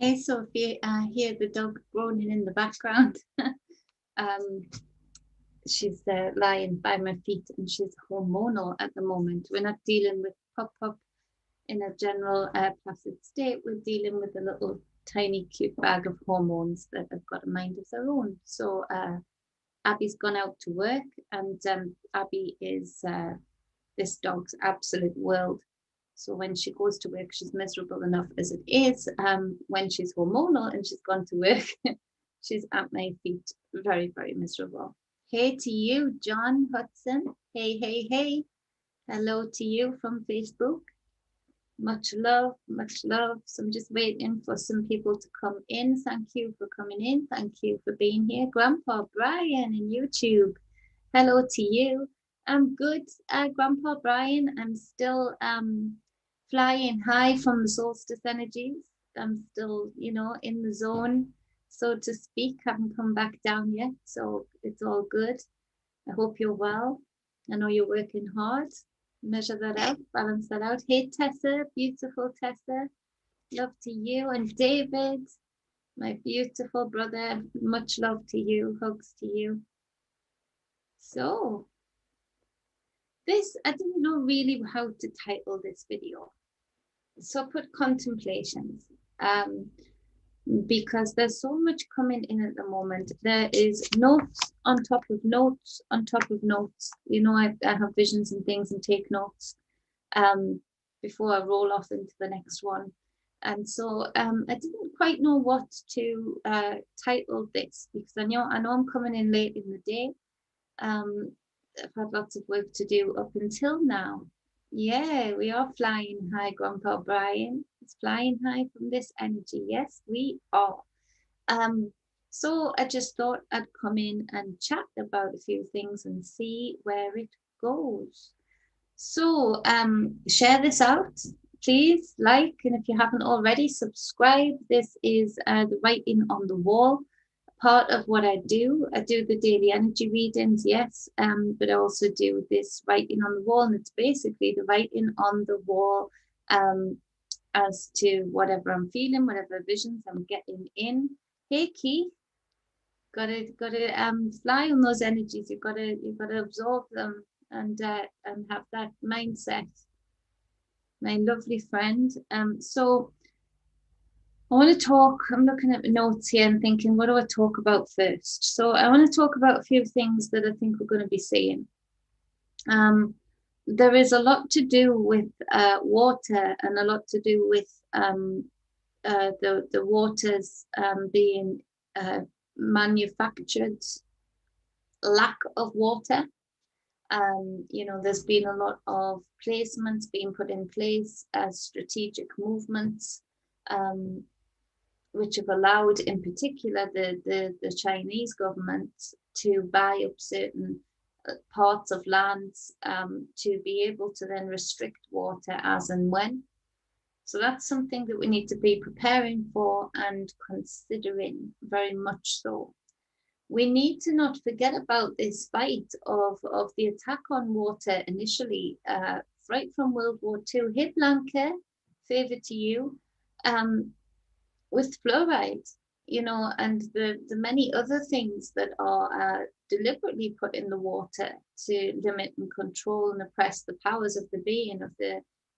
Hey, so if you hear the dog groaning in the background, she's lying by my feet and she's hormonal at the moment. We're not dealing with pop in a general placid state. We're dealing with a little tiny cute bag of hormones that have got a mind of their own. So Abby's gone out to work, and Abby is this dog's absolute world. So when she goes to work, she's miserable enough as it is. When she's hormonal and she's gone to work, she's at my feet, very, very miserable. Hey to you, John Hudson. Hey, hey, hey. Hello to you from Facebook. Much love, much love. So I'm just waiting for some people to come in. Thank you for coming in. Thank you for being here. Grandpa Brian in YouTube. Hello to you. I'm good, Grandpa Brian. I'm still flying high from the solstice energies. I'm still, in the zone, so to speak. Haven't come back down yet, so it's all good. I hope you're well. I know you're working hard. Measure that out, balance that out. Hey, Tessa, beautiful Tessa. Love to you. And David, my beautiful brother, much love to you. Hugs to you. So, I didn't know really how to title this video. So I put contemplations, because there's so much coming in at the moment. There is notes on top of notes on top of notes. I have visions and things and take notes before I roll off into the next one. And so I didn't quite know what to title this, because I know I'm coming in late in the day. I've had lots of work to do up until now. Yeah, we are flying high, Grandpa Brian. It's flying high from this energy. Yes, we are. So I just thought I'd come in and chat about a few things and see where it goes. So share this out, please. Like, and if you haven't already, subscribe. This is the writing on the wall. Part of what I do the daily energy readings, yes, but I also do this writing on the wall, and it's basically the writing on the wall as to whatever I'm feeling, whatever visions I'm getting in. Hey, Keith, gotta fly on those energies. You've gotta absorb them and have that mindset. My lovely friend. So I want to talk, I'm looking at the notes here and thinking, what do I talk about first? So I want to talk about a few things that I think we're going to be seeing. There is a lot to do with water, and a lot to do with the waters being manufactured, lack of water. There's been a lot of placements being put in place as strategic movements, which have allowed, in particular, the Chinese government to buy up certain parts of lands to be able to then restrict water as and when. So that's something that we need to be preparing for and considering, very much so. We need to not forget about this fight of the attack on water initially, right from World War II. Hey, Blanca, favor to you. With fluoride, and the many other things that are deliberately put in the water to limit and control and oppress the powers of the being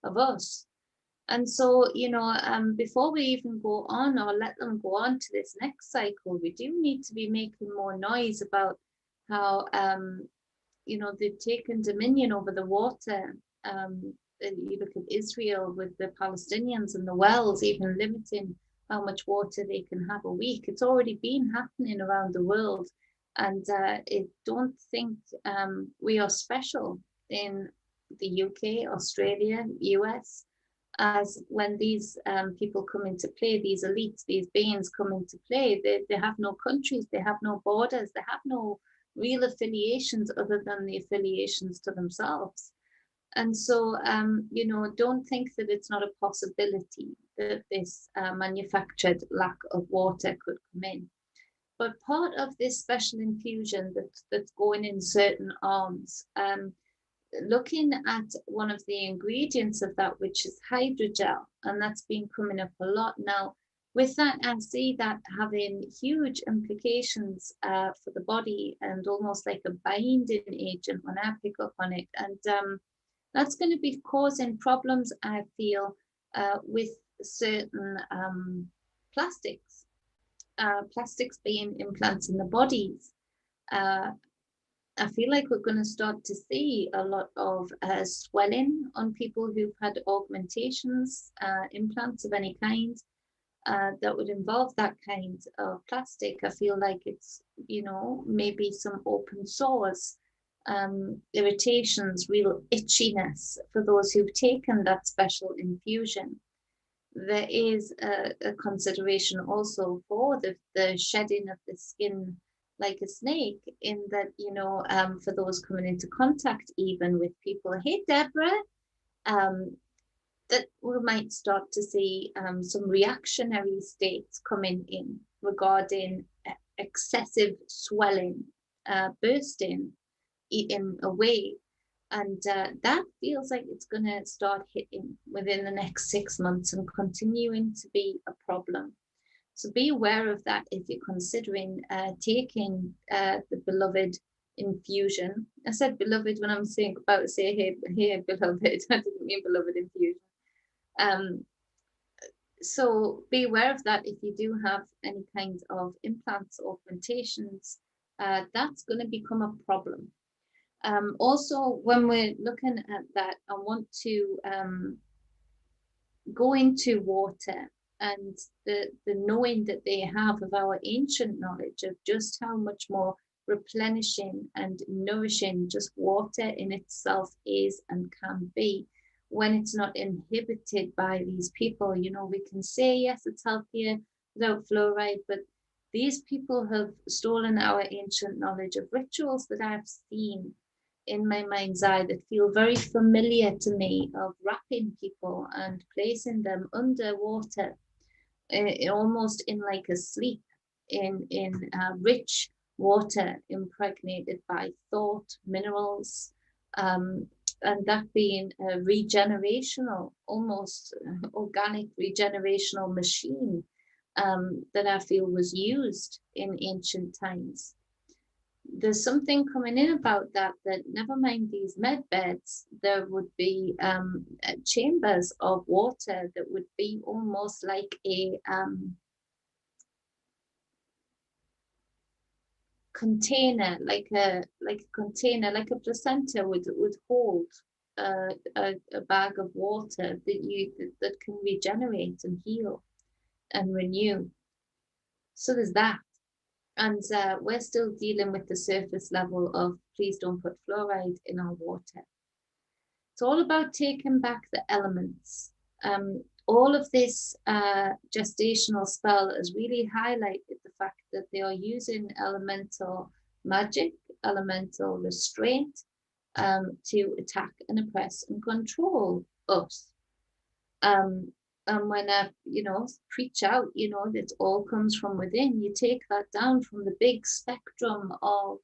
of us. And so, before we even go on or let them go on to this next cycle, we do need to be making more noise about how, they've taken dominion over the water. You look at Israel with the Palestinians and the wells, even limiting how much water they can have a week. It's already been happening around the world. And I don't think we are special in the UK, Australia, US, as when these people come into play, these elites, these beings come into play, they have no countries, they have no borders, they have no real affiliations other than the affiliations to themselves. And so, don't think that it's not a possibility that this manufactured lack of water could come in. But part of this special infusion that's going in certain arms, looking at one of the ingredients of that, which is hydrogel, and that's been coming up a lot now. with that, I see that having huge implications for the body, and almost like a binding agent when I pick up on it. And that's going to be causing problems, I feel, with certain plastics, plastics being implants in the bodies. I feel like we're going to start to see a lot of swelling on people who've had augmentations, implants of any kind, that would involve that kind of plastic. I feel like it's, you know, maybe some open sores, irritations, real itchiness for those who've taken that special infusion. There is a consideration also for the shedding of the skin like a snake, in that, you know, for those coming into contact even with people. Hey, Deborah. That we might start to see some reactionary states coming in regarding excessive swelling, bursting in a way. And that feels like it's going to start hitting within the next 6 months and continuing to be a problem. So be aware of that if you're considering taking the beloved infusion. I said beloved when I'm saying about to say hey beloved. I didn't mean beloved infusion. So be aware of that if you do have any kind of implants or augmentations. That's going to become a problem. Also, when we're looking at that, I want to go into water and the knowing that they have of our ancient knowledge of just how much more replenishing and nourishing just water in itself is and can be when it's not inhibited by these people. You know, we can say, yes, it's healthier without fluoride, but these people have stolen our ancient knowledge of rituals that I've seen in my mind's eye that feel very familiar to me, of wrapping people and placing them underwater, almost in like a sleep, in rich water impregnated by thought, minerals, and that being a regenerational, almost organic regenerational machine that I feel was used in ancient times. There's something coming in about that, never mind these med beds, there would be chambers of water that would be almost like a container, like a container, like a placenta would hold a bag of water that can regenerate and heal and renew. So there's that. And we're still dealing with the surface level of please don't put fluoride in our water. It's all about taking back the elements. All of this gestational spell has really highlighted the fact that they are using elemental magic, elemental restraint, to attack and oppress and control us. And when I, you know, preach out, you know, that all comes from within, you take that down from the big spectrum of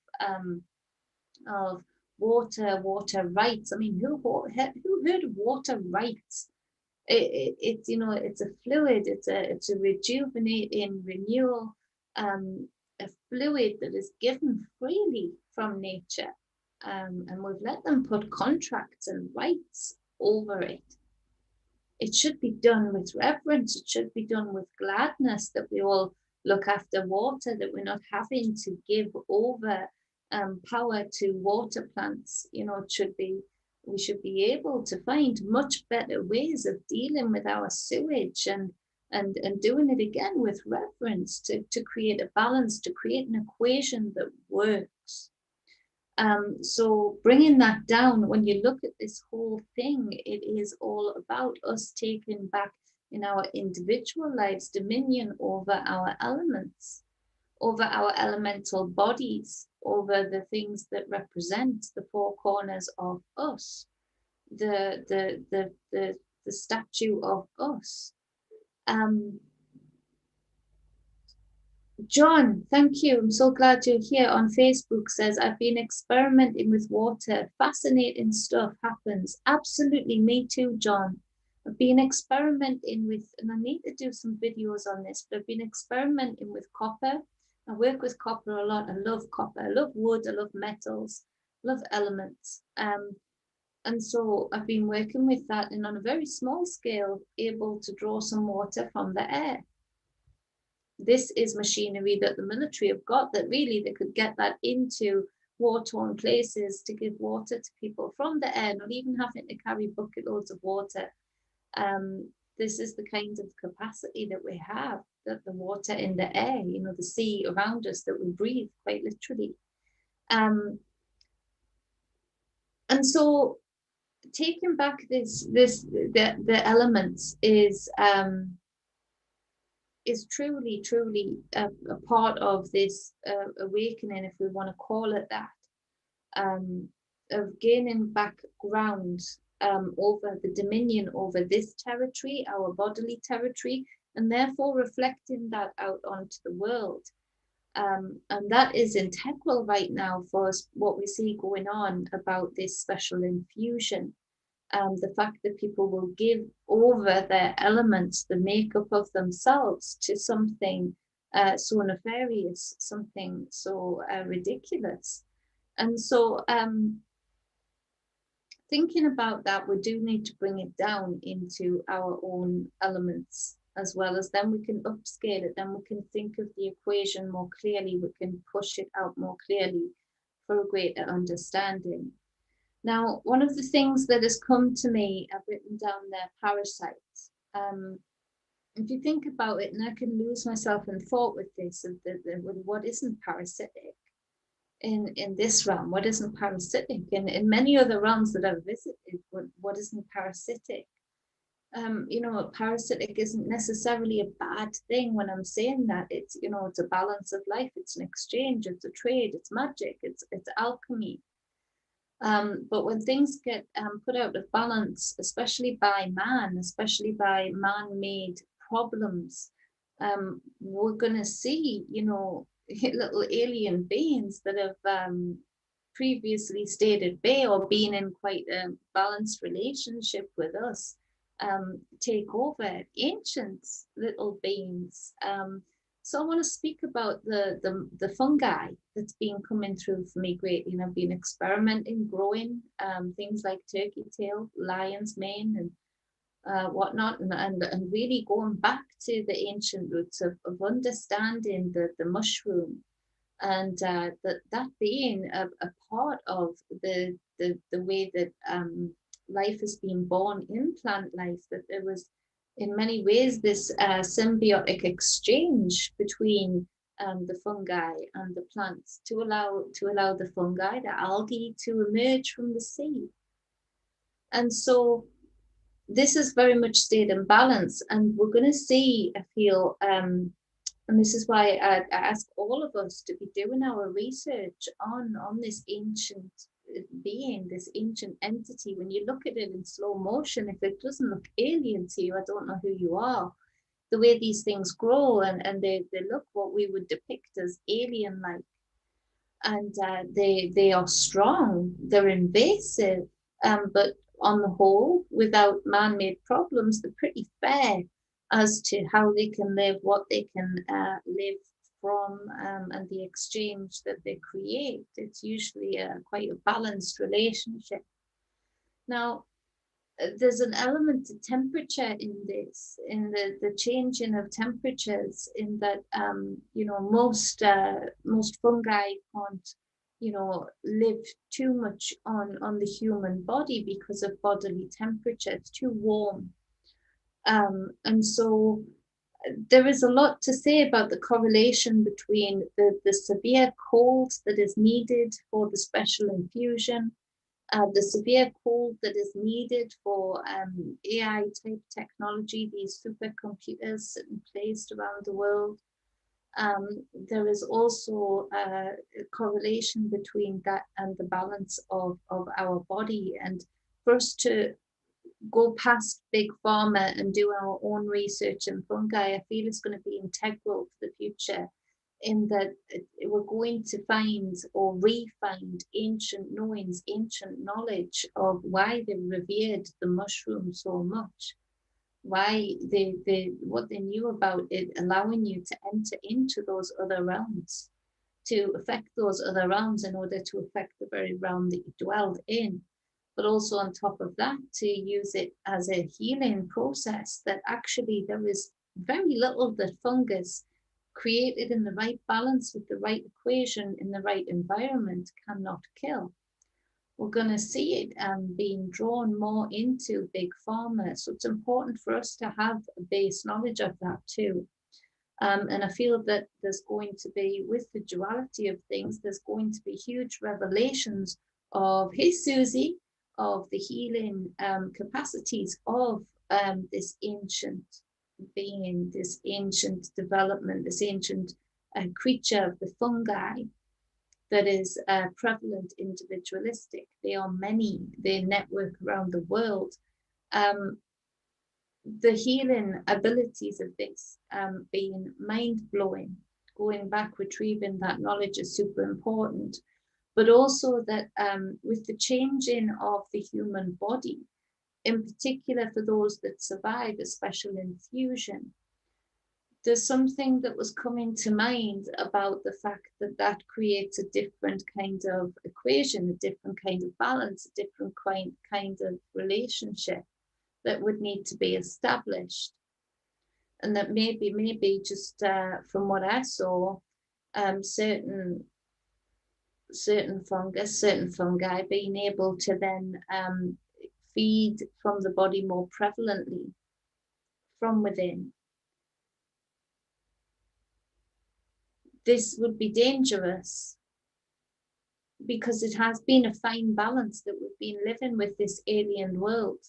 water rights. I mean, who heard of water rights? It's, you know, it's a fluid, it's a rejuvenating renewal, a fluid that is given freely from nature, and we've let them put contracts and rights over it. It should be done with reverence. It should be done with gladness that we all look after water, that we're not having to give over power to water plants. You know, we should be able to find much better ways of dealing with our sewage and doing it again with reverence to create a balance, to create an equation that works. So bringing that down, when you look at this whole thing, it is all about us taking back in our individual lives dominion over our elements, over our elemental bodies, over the things that represent the four corners of us, the statue of us. John, thank you. I'm so glad you're here on Facebook. Says, I've been experimenting with water. Fascinating stuff happens. Absolutely, me too, John. I've been experimenting with, and I need to do some videos on this, but I've been experimenting with copper. I work with copper a lot. I love copper. I love wood. I love metals. I love elements. And so I've been working with that, and on a very small scale, able to draw some water from the air. This is machinery that the military have got, that really they could get that into war-torn places to give water to people from the air, not even having to carry bucket loads of water. This is the kind of capacity that we have, that the water in the air, you know, the sea around us that we breathe, quite literally. And so taking back the elements is truly a part of this awakening, if we want to call it that, of gaining back ground over the dominion over this territory, our bodily territory, and therefore reflecting that out onto the world. And that is integral right now for us, what we see going on about this special infusion. The fact that people will give over their elements, the makeup of themselves, to something so nefarious, something so ridiculous. And so thinking about that, we do need to bring it down into our own elements as well, as then we can upscale it, then we can think of the equation more clearly, we can push it out more clearly for a greater understanding. Now, one of the things that has come to me, I've written down there, parasites. If you think about it, and I can lose myself in thought with this, of what isn't parasitic in this realm, what isn't parasitic, and in many other realms that I've visited, what isn't parasitic. You know, parasitic isn't necessarily a bad thing when I'm saying that. It's, you know, it's a balance of life, it's an exchange, it's a trade, it's magic, it's alchemy. But when things get put out of balance, especially by man, especially by man-made problems, we're going to see, you know, little alien beings that have previously stayed at bay or been in quite a balanced relationship with us, take over, ancient little beings. So I want to speak about the fungi that's been coming through for me greatly. And I've been experimenting, growing things like turkey tail, lion's mane, and whatnot, and really going back to the ancient roots of understanding the mushroom, and that being a part of the way that life has been born in plant life, that there was in many ways this symbiotic exchange between the fungi and the plants to allow the fungi, the algae, to emerge from the sea. And so this has very much stayed in balance, and we're going to see, I feel, and this is why I ask all of us to be doing our research on this ancient being, this ancient entity. When you look at it in slow motion, if it doesn't look alien to you, I don't know who you are. The way these things grow, and they look what we would depict as alien-like. And they are strong, they're invasive, but on the whole, without man-made problems, they're pretty fair as to how they can live, what they can live from, and the exchange that they create. It's usually quite a balanced relationship. Now, there's an element to temperature in this, in the changing of temperatures, in that you know, most fungi can't, you know, live too much on the human body because of bodily temperature. It's too warm, and so there is a lot to say about the correlation between the severe cold that is needed for the special infusion, the severe cold that is needed for AI type technology, these supercomputers sitting placed around the world. There is also a correlation between that and the balance of our body. And for us to go past big pharma and do our own research in fungi, I feel it's going to be integral for the future, in that we're going to find or re-find ancient knowings, ancient knowledge of why they revered the mushroom so much. why what they knew about it allowing you to enter into those other realms, to affect those other realms in order to affect the very realm that you dwelled in. But also on top of that, to use it as a healing process, that actually there is very little that fungus created in the right balance with the right equation in the right environment cannot kill. We're going to see it being drawn more into big pharma. So it's important for us to have a base knowledge of that too. And I feel that there's going to be, with the duality of things, there's going to be huge revelations of, hey, Susie, of the healing capacities of this ancient being, this ancient development, this ancient creature of the fungi that is prevalent, individualistic. They are many, they network around the world. The healing abilities of this being mind-blowing, going back, retrieving that knowledge is super important. But also that with the changing of the human body, in particular for those that survive a special infusion, there's something that was coming to mind about the fact that that creates a different kind of equation, a different kind of balance, a different kind of relationship that would need to be established. And that maybe just from what I saw, certain fungus, certain fungi being able to then feed from the body more prevalently from within. This would be dangerous because it has been a fine balance that we've been living with this alien world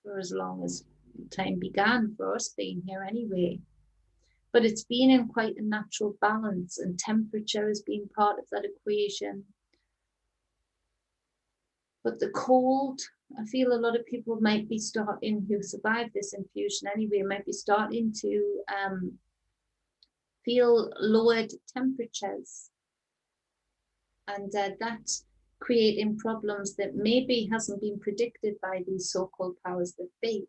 for as long as time began for us being here anyway. But it's been in quite a natural balance, and temperature has been part of that equation. But the cold, I feel a lot of people might be starting, who survived this infusion anyway, might be starting to feel lowered temperatures. And that's creating problems that maybe hasn't been predicted by these so-called powers that be,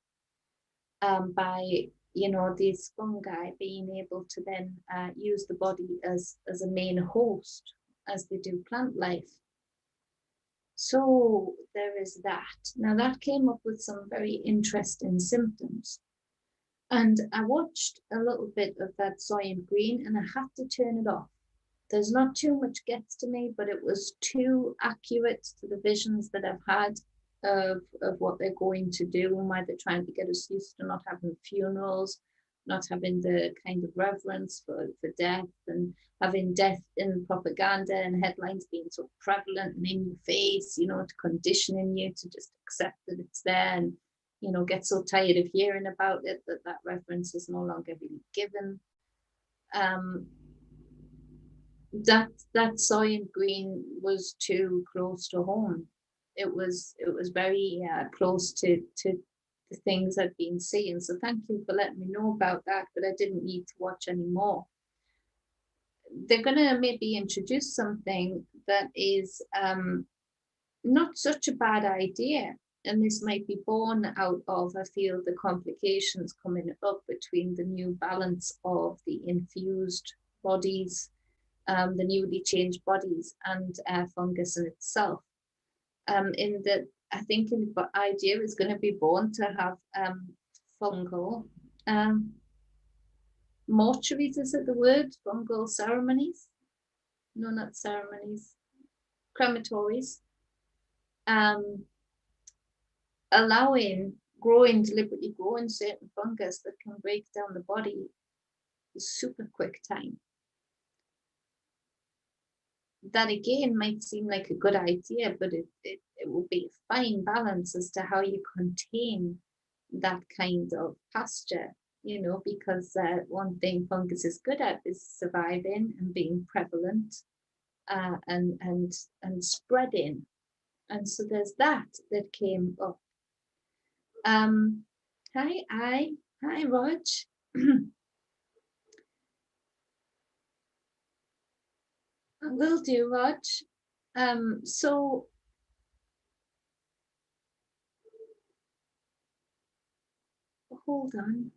by these fungi being able to then use the body as a main host, as they do plant life. So there is that. Now that came up with some very interesting symptoms. And I watched a little bit of that soy and green, and I had to turn it off. There's not too much gets to me, but it was too accurate to the visions that I've had of what they're going to do, and why they're trying to get us used to not having funerals, not having the kind of reverence for death, and having death in propaganda and headlines being so prevalent and in your face, to conditioning you to just accept that it's there, and get so tired of hearing about it that reverence is no longer really given. That soy and green was too close to home. It was very close to the things I've been seeing. So thank you for letting me know about that, but I didn't need to watch any more. They're going to maybe introduce something that is not such a bad idea. And this might be born out of, I feel, the complications coming up between the new balance of the infused bodies, the newly changed bodies, and fungus in itself. In that, I think the idea is going to be born to have fungal mortuaries, is it the word? Fungal ceremonies? No, not ceremonies. Crematories. Deliberately growing certain fungus that can break down the body in super quick time. That again might seem like a good idea, but it will be a fine balance as to how you contain that kind of pasture, because one thing fungus is good at is surviving and being prevalent, and spreading. And so there's that came up. Hi, Rog. Will do, Rog. So hold on.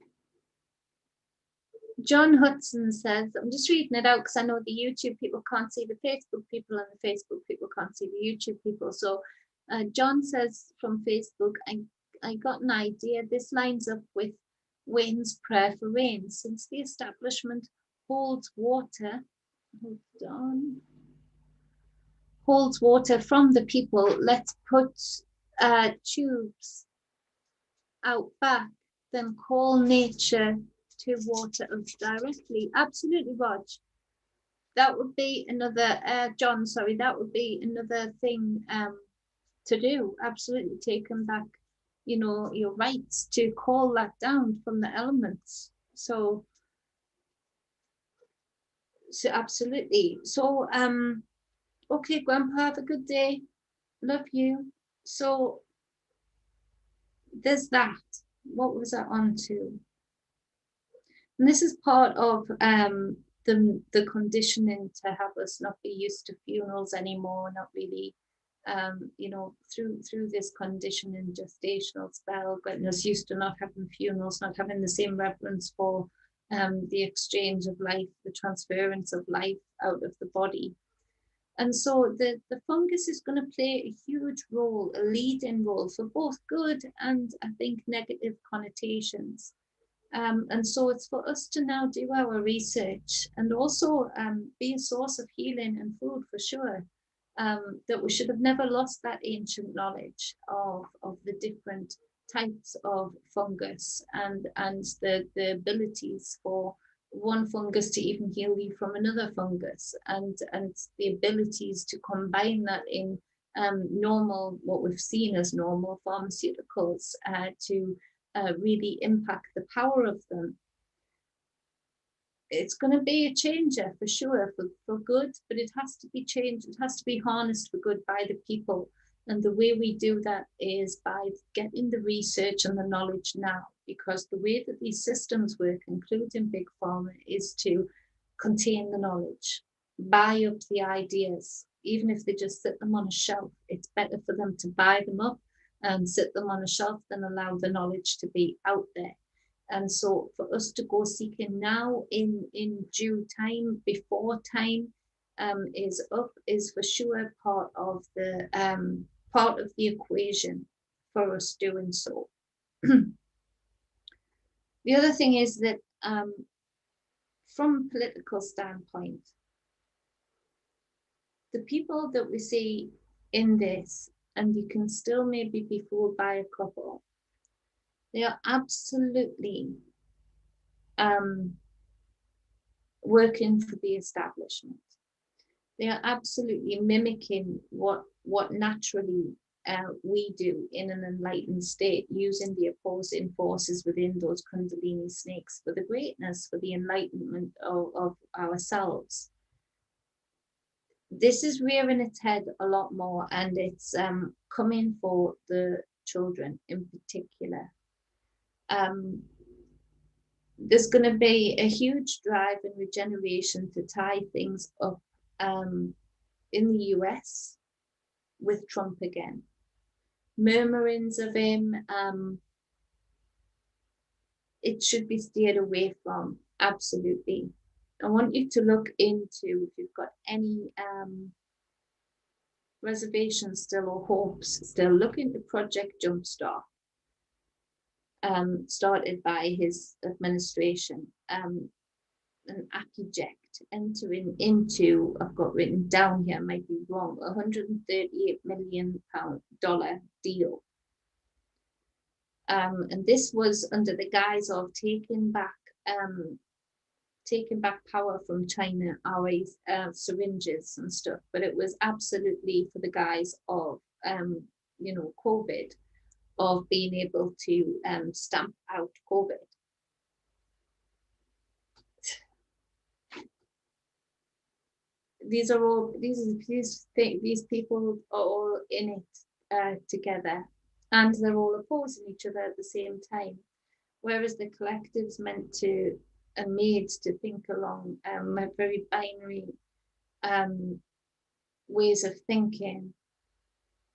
John Hudson says, I'm just reading it out because I know the YouTube people can't see the Facebook people and the Facebook people can't see the YouTube people. So John says from Facebook, I got an idea. This lines up with Wayne's prayer for rain. Since the establishment holds water, hold on, holds water from the people, let's put tubes out back, then call nature to water us directly. Absolutely, Rog. That would be another, John, sorry, that would be another thing to do. Absolutely, taking back, you know, your rights to call that down from the elements. So absolutely. So, okay, Grandpa, have a good day. Love you. So there's that. What was I on to? And this is part of the conditioning to have us not be used to funerals anymore, not really, you know, through this conditioning gestational spell, getting us used to not having funerals, not having the same reverence for the exchange of life, the transference of life out of the body. And so the fungus is going to play a huge role, a leading role for both good and I think negative connotations. And so it's for us to now do our research and also be a source of healing and food for sure. That we should have never lost that ancient knowledge of the different types of fungus and the abilities for one fungus to even heal you from another fungus and the abilities to combine that in normal, what we've seen as normal pharmaceuticals to really impact the power of them. It's going to be a changer for sure, for good, but it has to be changed. It has to be harnessed for good by the people. And the way we do that is by getting the research and the knowledge now, because the way that these systems work, including Big Pharma, is to contain the knowledge, buy up the ideas, even if they just sit them on a shelf. It's better for them to buy them up and sit them on a shelf than allow the knowledge to be out there. And so for us to go seeking now in due time, before time is up, is for sure part of the equation for us doing so. The other thing is that from a political standpoint, the people that we see in this, and you can still maybe be fooled by a couple, they are absolutely working for the establishment. They are absolutely mimicking what naturally we do in an enlightened state, using the opposing forces within those Kundalini snakes for the greatness, for the enlightenment of ourselves. This is rearing its head a lot more, and it's coming for the children in particular. There's going to be a huge drive in regeneration to tie things up in the US with Trump again. Murmurings of him, it should be steered away from, absolutely. I want you to look into, if you've got any reservations still or hopes still, look into Project Jumpstart. Started by his administration, an ACIJect entering into, I've got written down here, I might be wrong, $138 million deal. And this was under the guise of taking back power from China, our syringes and stuff, but it was absolutely for the guise of, you know, COVID, of being able to stamp out COVID. These are all these people are all in it together, and they're all opposing each other at the same time. Whereas the collective's meant to and made to think along very binary ways of thinking.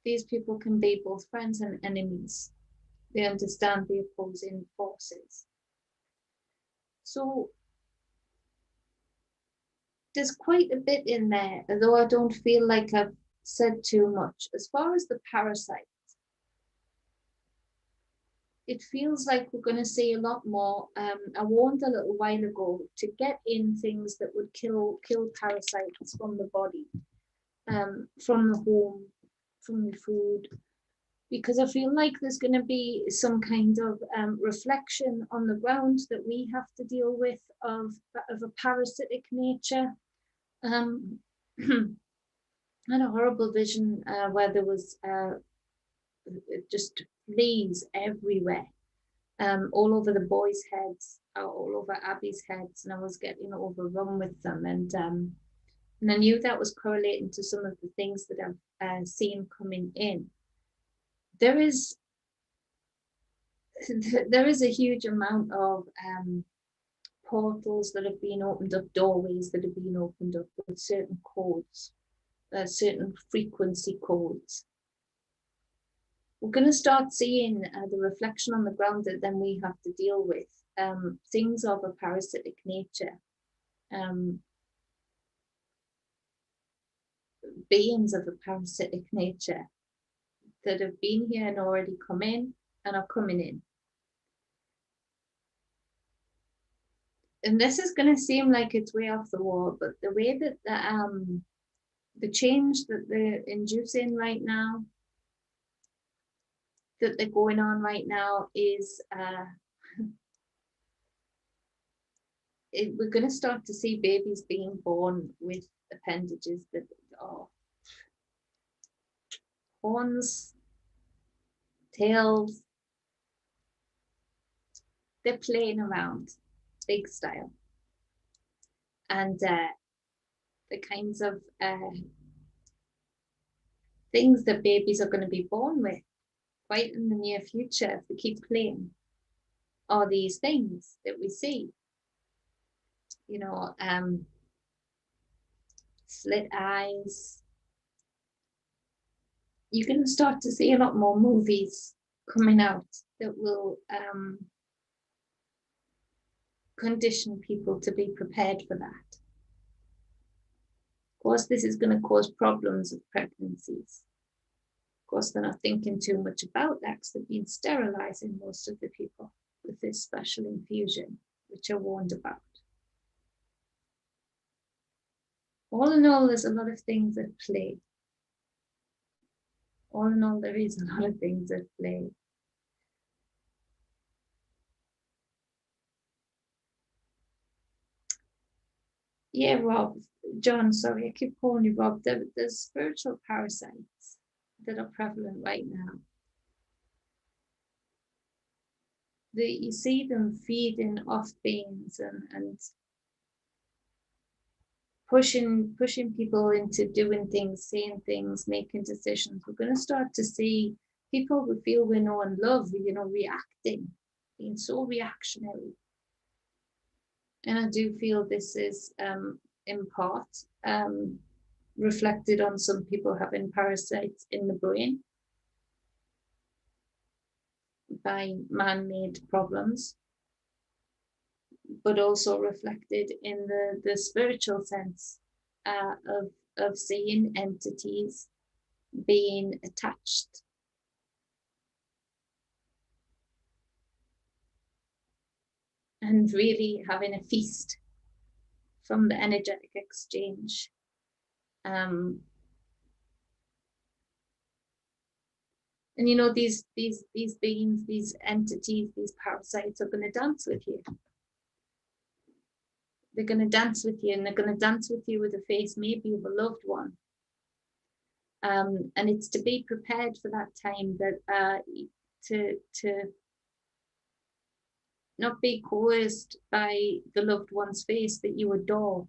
These people can be both friends and enemies. They understand the opposing forces. So there's quite a bit in there, although I don't feel like I've said too much. As far as the parasites, it feels like we're going to see a lot more. I warned a little while ago to get in things that would kill parasites from the body, from the home, from the food, because I feel like there's going to be some kind of reflection on the ground that we have to deal with of a parasitic nature. I had a horrible vision where there was just fleas everywhere, all over the boys' heads, all over Abby's heads, and I was getting overrun with them. And I knew that was correlating to some of the things that I've seen coming in. There is a huge amount of portals that have been opened up, doorways that have been opened up with certain codes, certain frequency codes. We're going to start seeing the reflection on the ground that then we have to deal with, things of a parasitic nature, beings of a parasitic nature that have been here and already come in and are coming in. And this is going to seem like it's way off the wall, but the way that the change that they're inducing right now, that they're going on right now, is we're going to start to see babies being born with appendages that are horns, tails. They're playing around, big style. And the kinds of things that babies are going to be born with quite in the near future, if they keep playing, are these things that we see. You know, slit eyes. You're going to start to see a lot more movies coming out that will condition people to be prepared for that. Of course, this is going to cause problems with pregnancies. Of course, they're not thinking too much about that because they've been sterilizing most of the people with this special infusion, which are warned about. All in all, there's a lot of things at play. All in all, there is a lot of things at play. Yeah, Rob, John, sorry, I keep calling you Rob. There's spiritual parasites that are prevalent right now. You see them feeding off beings and pushing people into doing things, saying things, making decisions. We're going to start to see people we feel we know and love, reacting, being so reactionary. And I do feel this is in part reflected on some people having parasites in the brain by man-made problems, but also reflected in the spiritual sense of seeing entities being attached. And really having a feast from the energetic exchange. And these beings, these entities, these parasites are going to dance with you. They're going to dance with you, and they're going to dance with you with a face maybe of a loved one. And it's to be prepared for that time, that to not be coerced by the loved one's face that you adore,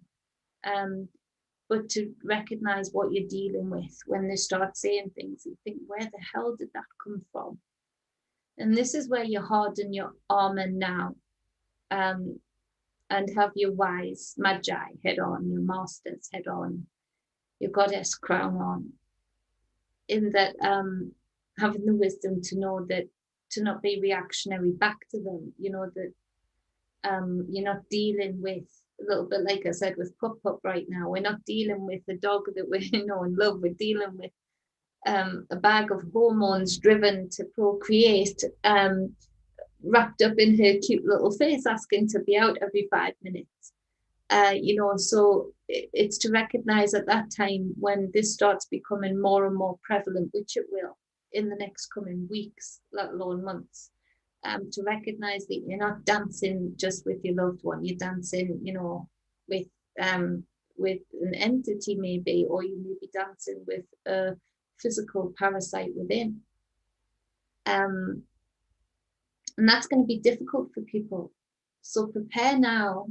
but to recognize what you're dealing with when they start saying things. You think, where the hell did that come from? And this is where you harden your armor now, and have your wise magi head on, your masters head on, your goddess crown on, in that having the wisdom to know that to not be reactionary back to them, you know, that you're not dealing with a little bit like I said with Pup Pup right now. We're not dealing with a dog that we're in love. We're dealing with a bag of hormones driven to procreate, wrapped up in her cute little face, asking to be out every 5 minutes. So it's to recognize at that time when this starts becoming more and more prevalent, which it will in the next coming weeks, let alone months. To recognize that you're not dancing just with your loved one, you're dancing, with an entity maybe, or you may be dancing with a physical parasite within. And that's going to be difficult for people. So prepare now,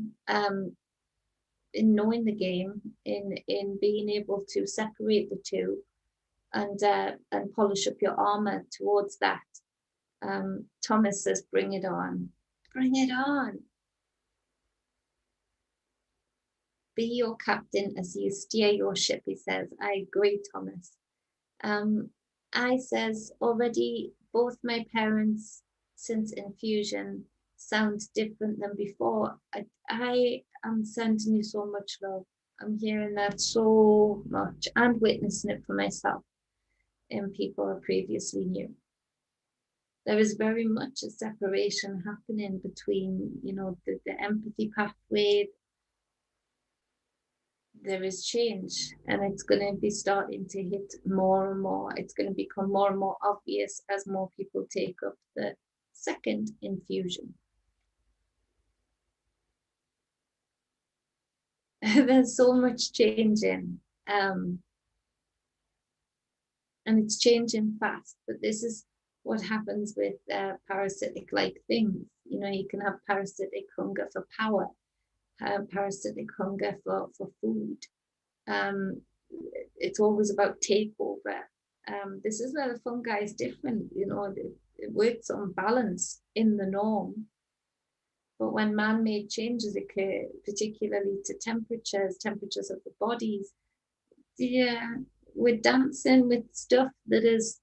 in knowing the game, in being able to separate the two, and polish up your armor towards that. Thomas says, bring it on. Bring it on. Be your captain as you steer your ship, he says. I agree, Thomas. I says, already both my parents since infusion sound different than before. I am sending you so much love. I'm hearing that so much and witnessing it for myself in people I previously knew. There is very much a separation happening between, the empathy pathway. There is change, and it's going to be starting to hit more and more. It's going to become more and more obvious as more people take up the second infusion. There's so much changing, and it's changing fast. But this is what happens with parasitic-like things. You can have parasitic hunger for power, parasitic hunger for food. It's always about takeover. This is where the fungi is different. It works on balance in the norm. But when man-made changes occur, particularly to temperatures of the bodies, we're dancing with stuff that is,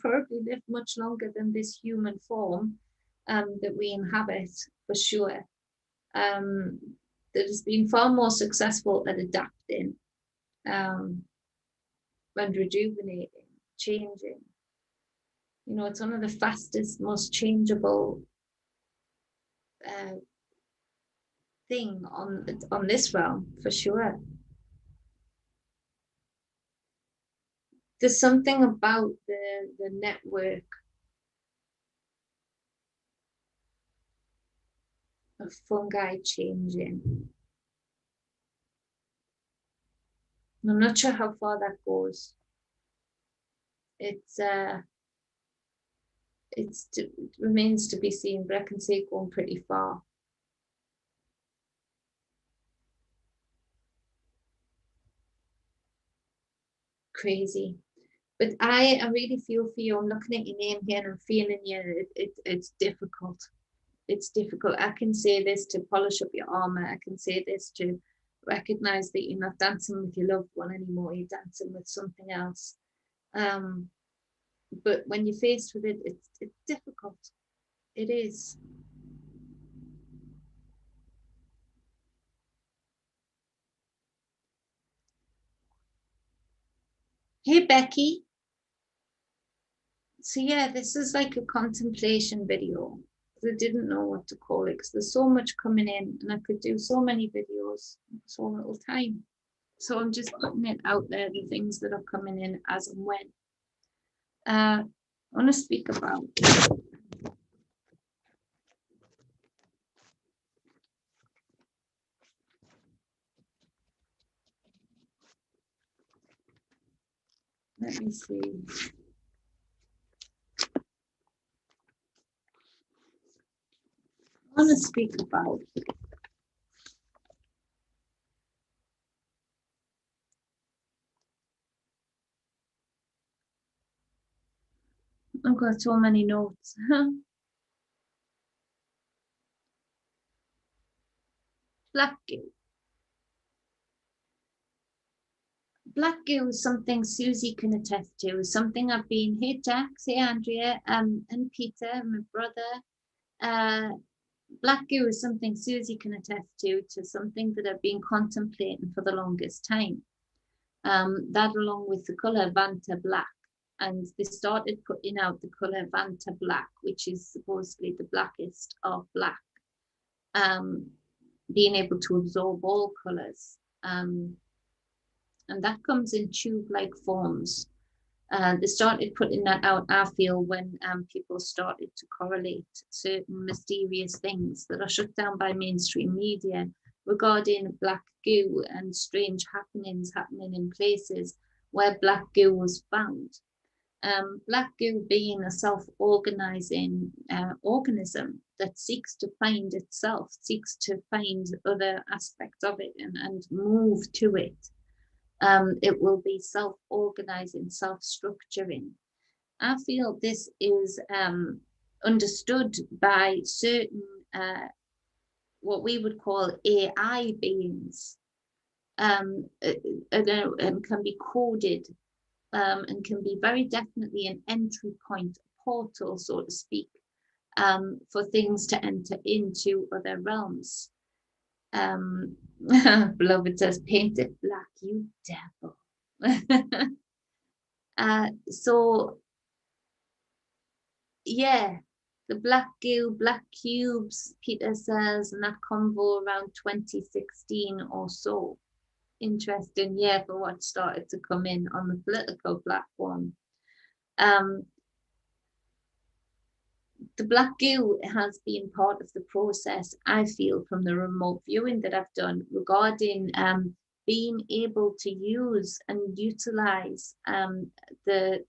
probably lived much longer than this human form that we inhabit, for sure. That has been far more successful at adapting and rejuvenating, changing. It's one of the fastest, most changeable thing on this realm, for sure. There's something about the network of fungi changing. I'm not sure how far that goes. It remains to be seen, but I can see it going pretty far. Crazy. But I really feel for you. I'm looking at your name here and I'm feeling you. It's difficult. It's difficult. I can say this to polish up your armor. I can say this to recognize that you're not dancing with your loved one anymore. You're dancing with something else. But when you're faced with it, it's difficult. It is. Hey, Becky. So yeah, this is like a contemplation video. I didn't know what to call it because there's so much coming in and I could do so many videos in so little time. So I'm just putting it out there, the things that are coming in as and when. I want to speak about let me see. I want to speak about I've got so many notes. Blocking Black goo is something Susie can attest to, something I've been, hey Jax, hey Andrea, and Peter, my brother. Black goo is something Susie can attest to something that I've been contemplating for the longest time. That along with the colour Vanta Black. And they started putting out the colour Vanta Black, which is supposedly the blackest of black, being able to absorb all colours. And that comes in tube-like forms. They started putting that out, I feel, when people started to correlate certain mysterious things that are shut down by mainstream media regarding black goo and strange happenings happening in places where black goo was found. Black goo being a self-organizing organism that seeks to find itself, seeks to find other aspects of it and move to it. It will be self-organizing, self-structuring. I feel this is understood by certain, what we would call AI beings, and can be coded, and can be very definitely an entry point, a portal, so to speak, for things to enter into other realms. Beloved says, paint it black, you devil. So yeah, the black goo, black cubes, Peter says, and that convo around 2016 or so. Interesting, yeah, for what started to come in on the political platform. The black goo has been part of the process, I feel, from the remote viewing that I've done regarding being able to use and utilize the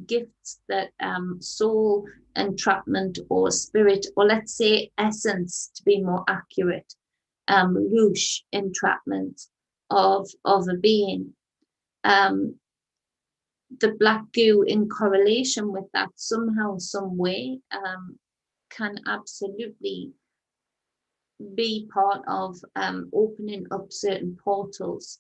gifts that soul entrapment or spirit, or let's say essence to be more accurate, ruche entrapment of a being. The black goo in correlation with that somehow, some way, can absolutely be part of opening up certain portals,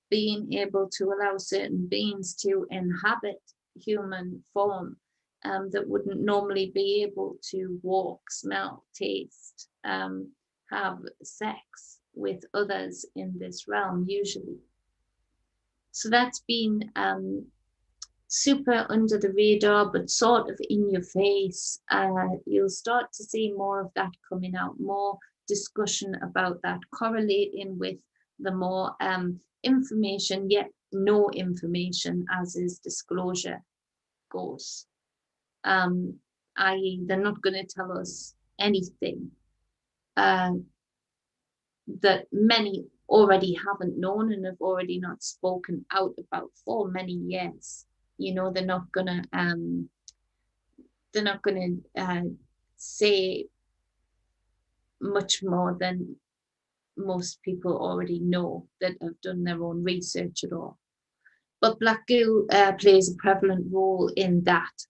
being able to allow certain beings to inhabit human form that wouldn't normally be able to walk, smell, taste, have sex with others in this realm usually. So that's been super under the radar, but sort of in your face. You'll start to see more of that coming out, more discussion about that, correlating with the more information, yet no information, as is disclosure goes. I.e., they're not going to tell us anything that many already haven't known and have already not spoken out about for many years. You know, they're not gonna say much more than most people already know that have done their own research at all. But black goo plays a prevalent role in that,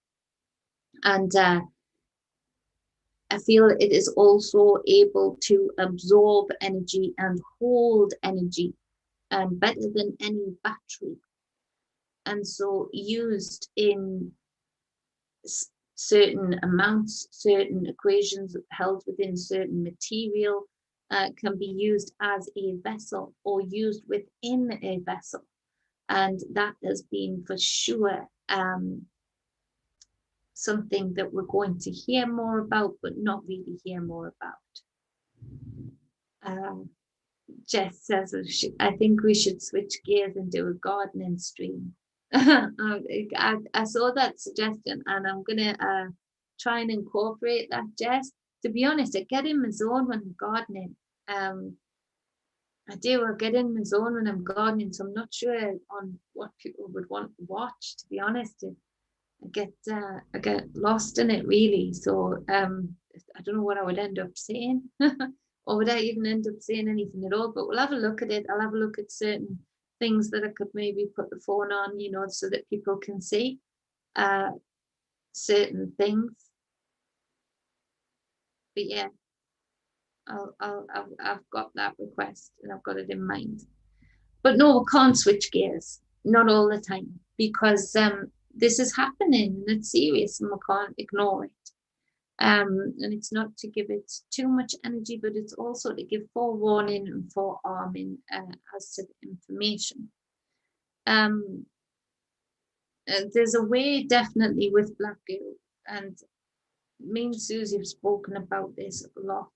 and I feel it is also able to absorb energy and hold energy better than any battery. And so used in certain amounts, certain equations held within certain material, can be used as a vessel or used within a vessel. And that has been for sure something that we're going to hear more about, but not really hear more about. Jess says, I think we should switch gears and do a gardening stream. I saw that suggestion and I'm going to try and incorporate that, Jess. To be honest, I get in my zone when I'm gardening. I get in my zone when I'm gardening, so I'm not sure on what people would want to watch, to be honest. I get lost in it, really. So I don't know what I would end up saying. Or would I even end up saying anything at all? But we'll have a look at it. I'll have a look at certain things that I could maybe put the phone on, you know, so that people can see certain things. But yeah, I've got that request and I've got it in mind. But no, we can't switch gears, not all the time, because this is happening and it's serious and we can't ignore it. And it's not to give it too much energy, but it's also to give forewarning and forearming as to the information. There's a way definitely with black goo, and me and Susie have spoken about this a lot.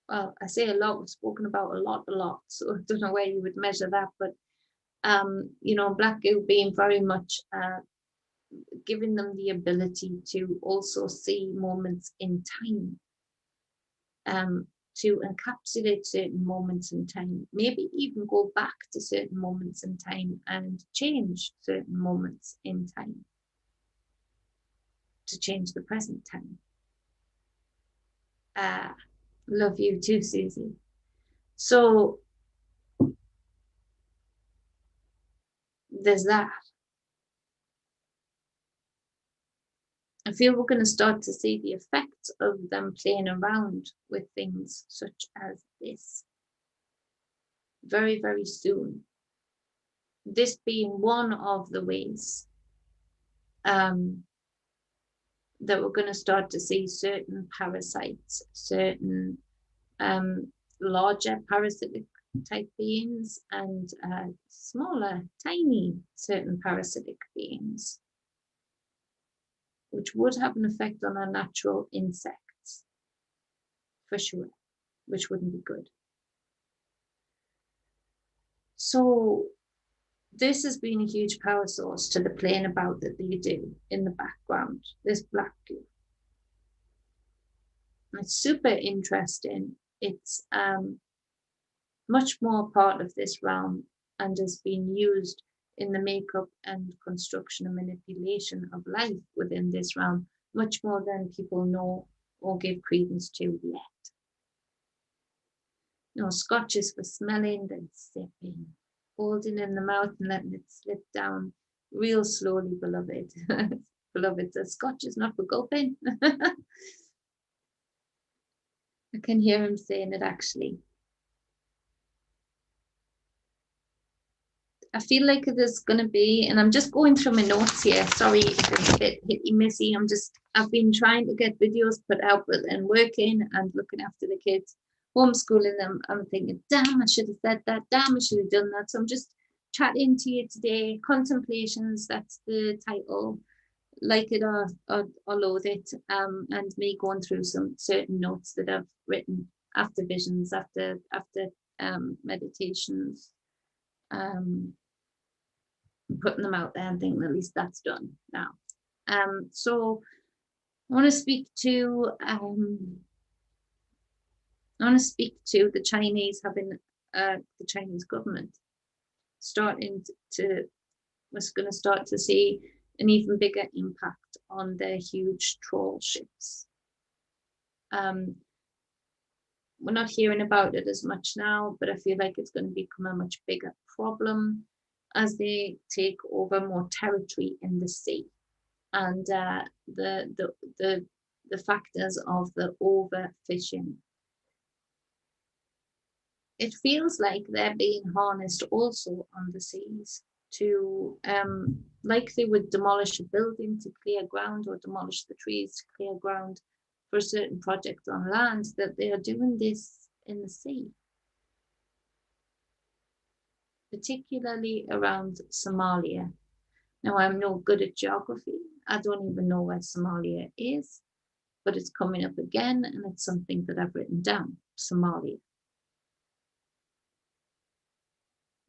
Well, I say a lot, we've spoken about a lot, so I don't know where you would measure that, but you know, black goo being very much giving them the ability to also see moments in time, to encapsulate certain moments in time, maybe even go back to certain moments in time and change certain moments in time to change the present time. Love you too, Susie. So there's that. I feel we're going to start to see the effects of them playing around with things such as this very, very soon. This being one of the ways that we're going to start to see certain parasites, certain larger parasitic type beings and smaller, tiny, certain parasitic beings, which would have an effect on our natural insects, for sure, which wouldn't be good. So this has been a huge power source to the playing about that they do in the background, this black goo. It's super interesting. It's much more part of this realm and has been used in the makeup and construction and manipulation of life within this realm, much more than people know or give credence to yet. You know, scotch is for smelling, then sipping, holding in the mouth and letting it slip down real slowly, beloved. Beloved, the scotch is not for gulping. I can hear him saying it actually. I feel like there's going to be, and I'm just going through my notes here. Sorry if it's a bit hitty-missy. I've been trying to get videos put out and working and looking after the kids, homeschooling them. I'm thinking, damn, I should have said that. Damn, I should have done that. So I'm just chatting to you today. Contemplations, that's the title. Like it or loathe it. And me going through some certain notes that I've written after visions, after meditations. Putting them out there and thinking at least that's done now. So I want to speak to the Chinese having the Chinese government starting to was going to start to see an even bigger impact on their huge troll ships. We're not hearing about it as much now, but I feel like it's going to become a much bigger problem as they take over more territory in the sea, and the factors of the overfishing. It feels like they're being harnessed also on the seas to, like they would demolish a building to clear ground or demolish the trees to clear ground for a certain project on land, that they are doing this in the sea. Particularly around Somalia. Now, I'm no good at geography. I don't even know where Somalia is, but it's coming up again, and it's something that I've written down, Somalia.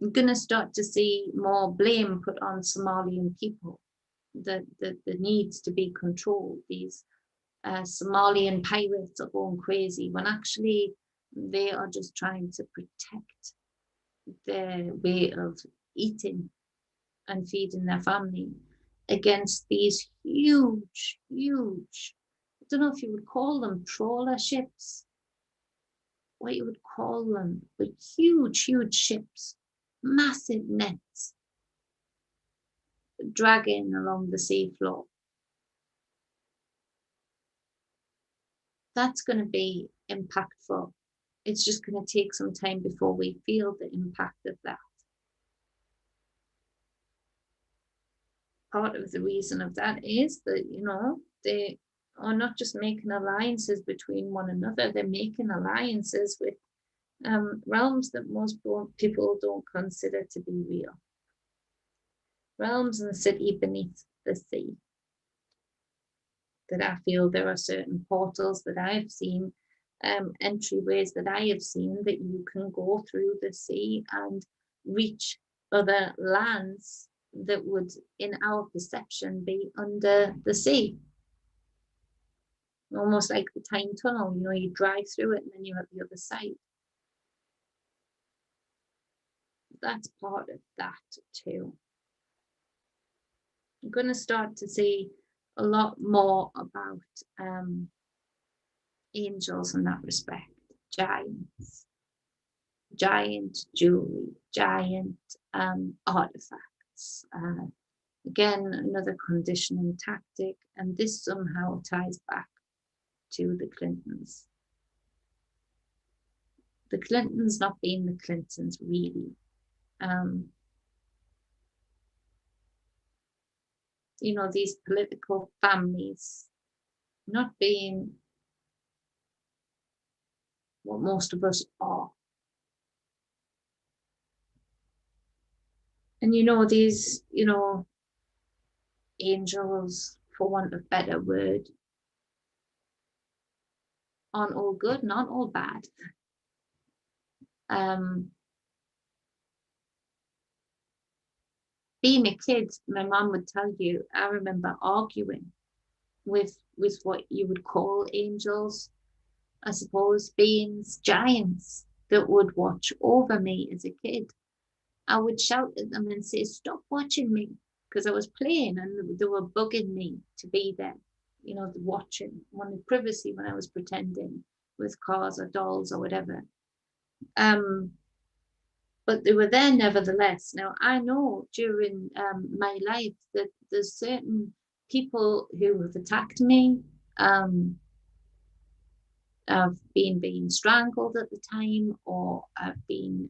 I'm going to start to see more blame put on Somalian people, that needs to be controlled. These Somalian pirates are going crazy, when actually they are just trying to protect their way of eating and feeding their family against these huge, I don't know if you would call them trawler ships, what you would call them, but huge ships, massive nets dragging along the seafloor. That's going to be impactful. It's just going to take some time before we feel the impact of that. part of the reason of that is that, you know, they are not just making alliances between one another, they're making alliances with realms that most people don't consider to be real. Realms and city beneath the sea. That I feel there are certain portals that I've seen, entryways that I have seen, that you can go through the sea and reach other lands that would, in our perception, be under the sea. Almost like the time tunnel, you know, you drive through it and then you're at the other side. That's part of that too. I'm going to start to see a lot more about angels in that respect, giants, giant jewelry, giant artifacts. Again, another conditioning tactic, and this somehow ties back to the Clintons. The Clintons not being the Clintons, really. You know, these political families not being what most of us are. And, you know, these, you know, angels, for want of a better word, aren't all good, not all bad. Being a kid, my mom would tell you, I remember arguing with what you would call angels, I suppose, beings, giants that would watch over me as a kid. I would shout at them and say, stop watching me, because I was playing and they were bugging me to be there, you know, watching, wanted privacy when I was pretending with cars or dolls or whatever. But they were there nevertheless. Now, I know during my life that there's certain people who have attacked me. I've been being strangled at the time, or I've been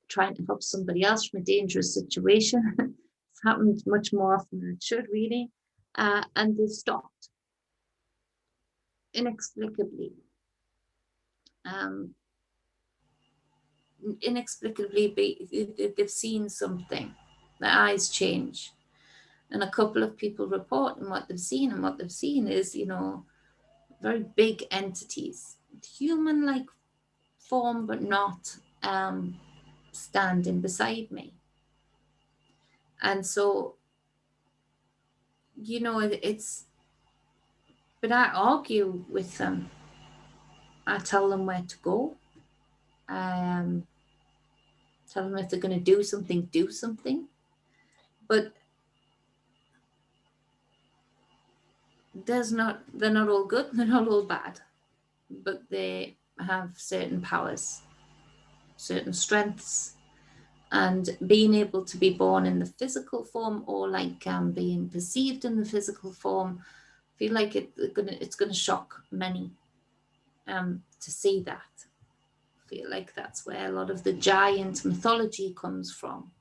trying to help somebody else from a dangerous situation. It's happened much more often than it should, really. And they've stopped inexplicably. They've seen something. Their eyes change. And a couple of people report on what they've seen, and what they've seen is, you know, very big entities, human-like form, but not standing beside me. And so, you know, but I argue with them. I tell them where to go. Tell them if they're going to do something, do something. But they're not all good, they're not all bad, but they have certain powers, certain strengths, and being able to be born in the physical form, or like being perceived in the physical form, I feel like it's gonna shock many to see that. I feel like that's where a lot of the giant mythology comes from.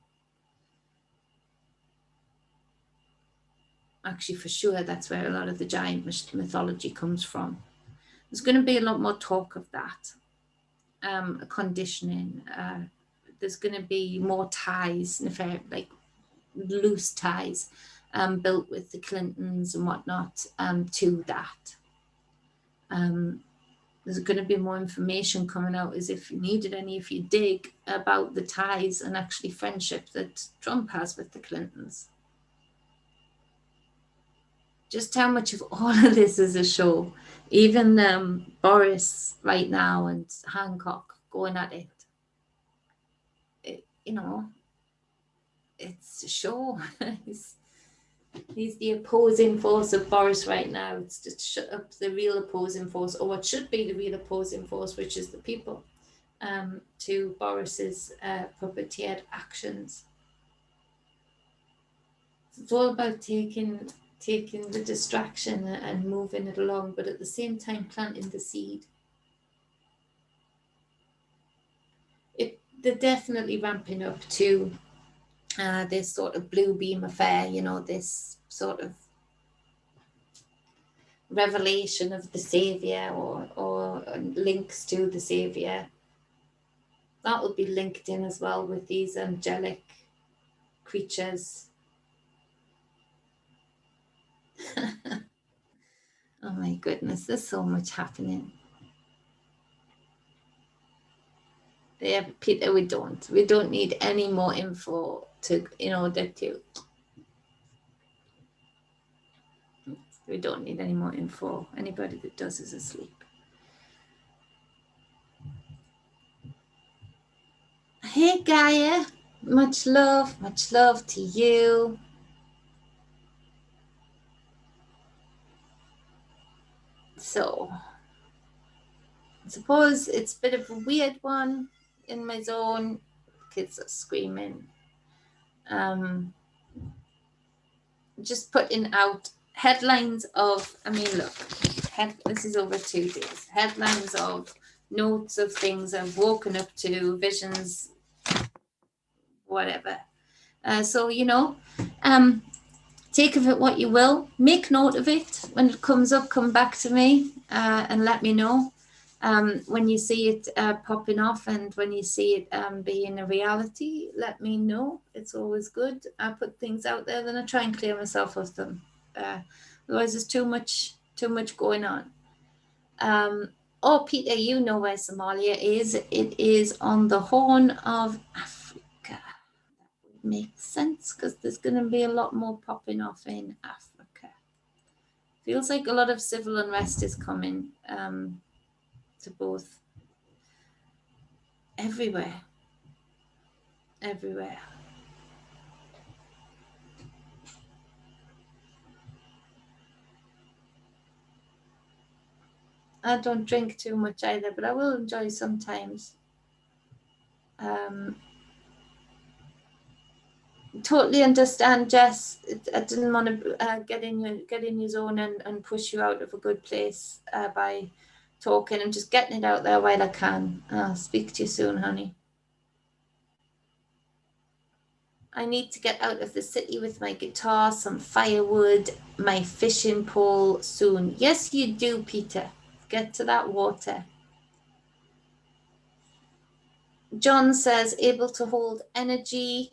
Actually, for sure, that's where a lot of the giant mythology comes from. There's going to be a lot more talk of that. Conditioning. There's going to be more ties, like loose ties, built with the Clintons and whatnot, to that. There's going to be more information coming out, as if you needed any, if you dig, about the ties and actually friendship that Trump has with the Clintons. Just how much of all of this is a show. Even Boris right now and Hancock going at it. You know, it's a show. He's the opposing force of Boris right now. It's to shut up the real opposing force, or what should be the real opposing force, which is the people, to Boris's puppeteered actions. It's all about taking the distraction and moving it along, but at the same time planting the seed. They're definitely ramping up to this sort of blue beam affair, you know, this sort of revelation of the Saviour, or links to the Saviour. That will be linked in as well with these angelic creatures. Oh my goodness, there's so much happening. Yeah, Peter, we don't need any more info to, in order to, we don't need any more info. Anybody that does is asleep. Hey Gaia, much love to you. So I suppose it's a bit of a weird one in my zone. Kids are screaming. Just putting out headlines of, I mean, look, this is over 2 days. Headlines of notes of things I've woken up to, visions, whatever. So, you know, take of it what you will. Make note of it. When it comes up, come back to me and let me know. When you see it popping off, and when you see it being a reality, let me know. It's always good. I put things out there, then I try and clear myself of them. Otherwise, there's too much going on. Oh, Peter, you know where Somalia is. It is on the Horn of Africa. That would make sense, because there's going to be a lot more popping off in Africa. Feels like a lot of civil unrest is coming to both. Everywhere. I don't drink too much either, but I will enjoy sometimes. Totally understand, Jess. I didn't want to get in your zone and push you out of a good place by talking. I'm just getting it out there while I can. I'll speak to you soon, honey. I need to get out of the city with my guitar, some firewood, my fishing pole soon. Yes, you do, Peter. Get to that water. John says, able to hold energy.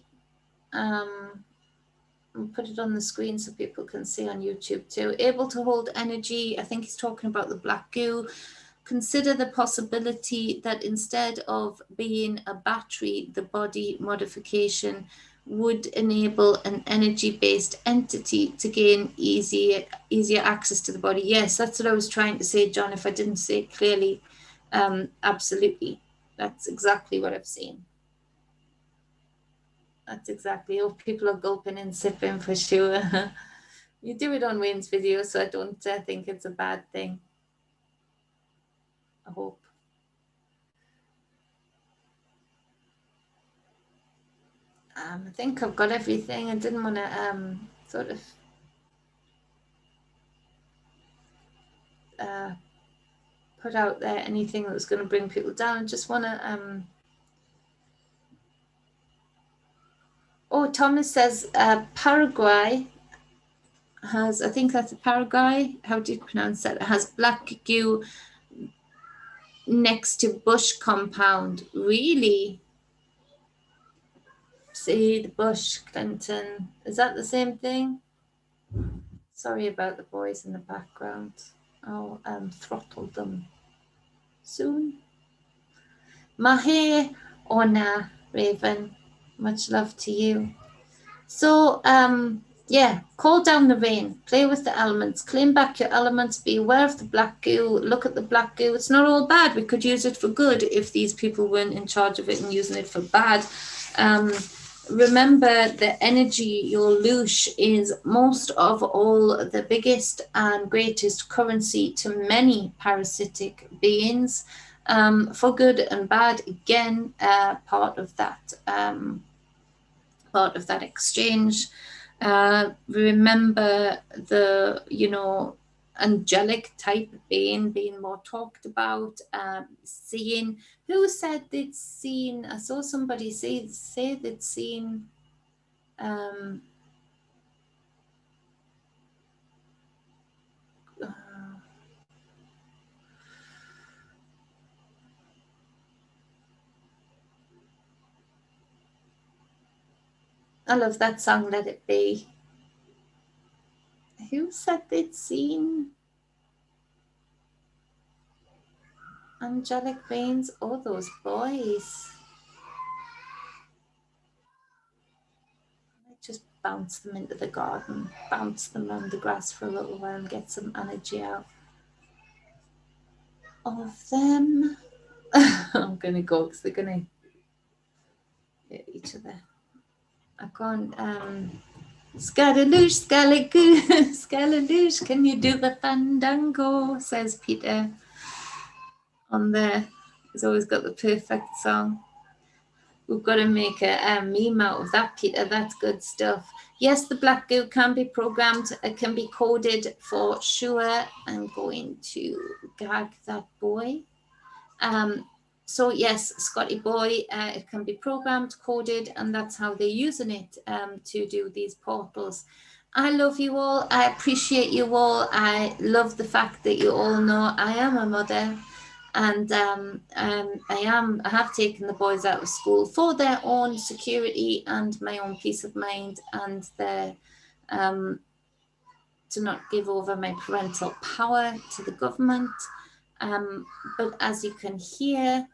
I'll put it on the screen so people can see on YouTube too. Able to hold energy. I think he's talking about the black goo. Consider the possibility that instead of being a battery, the body modification would enable an energy-based entity to gain easier access to the body. Yes, that's what I was trying to say, John, if I didn't say it clearly. Absolutely. That's exactly what I've seen. That's exactly. Oh, people are gulping and sipping for sure. You do it on Wayne's video, so I don't think it's a bad thing. I hope. I think I've got everything. I didn't want to sort of put out there anything that was going to bring people down. I just want to. Oh, Thomas says Paraguay has, I think that's Paraguay. How do you pronounce that? It has black goo next to bush compound. Really? See the bush, Clinton. Is that the same thing? Sorry about the boys in the background. I'll throttle them soon. Mahe Ona Raven, much love to you. So yeah, call down the rain, play with the elements, claim back your elements, be aware of the black goo, look at the black goo. It's not all bad. We could use it for good if these people weren't in charge of it and using it for bad. Remember, the energy, your loosh, is most of all the biggest and greatest currency to many parasitic beings, for good and bad. Again, part of that exchange. Remember the, angelic type being more talked about. Seeing, who said they'd seen, I saw somebody say they'd seen I love that song, Let It Be. Who said they'd seen angelic beings? Oh, those boys. I just bounce them into the garden, bounce them on the grass for a little while and get some energy out of them. I'm going to go because they're going to hit each other. I can't. Scadaloosh, scalagoo, scalaloosh, can you do the fandango? Says Peter on there. He's always got the perfect song. We've got to make a meme out of that, Peter. That's good stuff. Yes, the black goo can be programmed. It can be coded for sure. I'm going to gag that boy. So yes, Scotty boy, it can be programmed, coded, and that's how they're using it to do these portals. I love you all. I appreciate you all. I love the fact that you all know I am a mother, and I have taken the boys out of school for their own security and my own peace of mind, and their to not give over my parental power to the government. But as you can hear,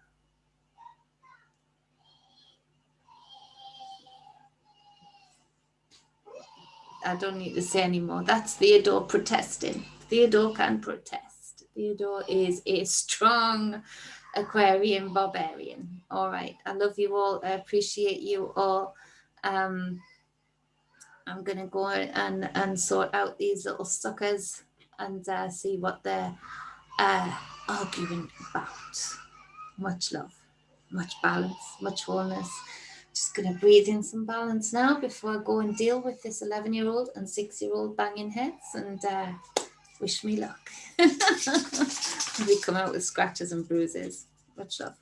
I don't need to say anymore. That's Theodore protesting. Theodore can protest. Theodore is a strong Aquarian barbarian. All right. I love you all. I appreciate you all. I'm going to go and sort out these little suckers and see what they're arguing about. Much love, much balance, much wholeness. Just going to breathe in some balance now before I go and deal with this 11-year-old and 6-year-old banging heads, and wish me luck. We come out with scratches and bruises. Much love.